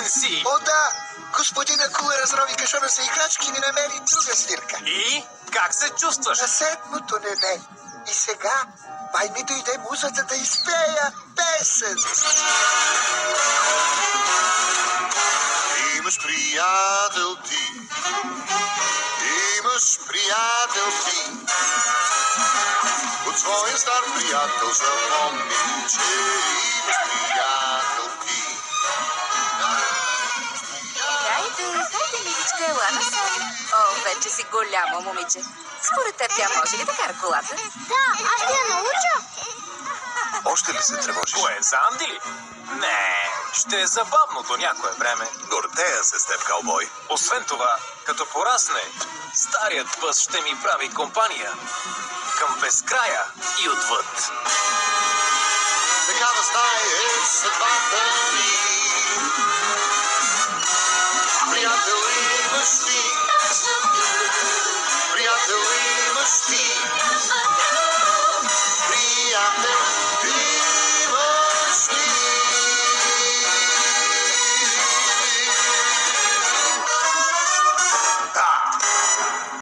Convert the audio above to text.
си! О, да! Господина Кула разрови кашона с играчки и ми намери друга свирка. И? Как се чувстваш? На седмото небе. И сега май ми дойде музата да изпея песен. Имаш приятел ти. Имаш приятел ти. От своя стар приятел запомни, че имаш приятел ти. Хайде, миличка, ела насам. О, вече си голямо момиче. Според теб тя може ли да кара колата? Да, аз ще я науча. Още ли се тревожиш? Кое, за Анди ли? Не, ще е забавно до някое време. Гордея се с теб, каубой. Освен това, като порасне, старият пъс ще ми прави компания. Към безкрая и отвъд. Такава стае съдбата ми.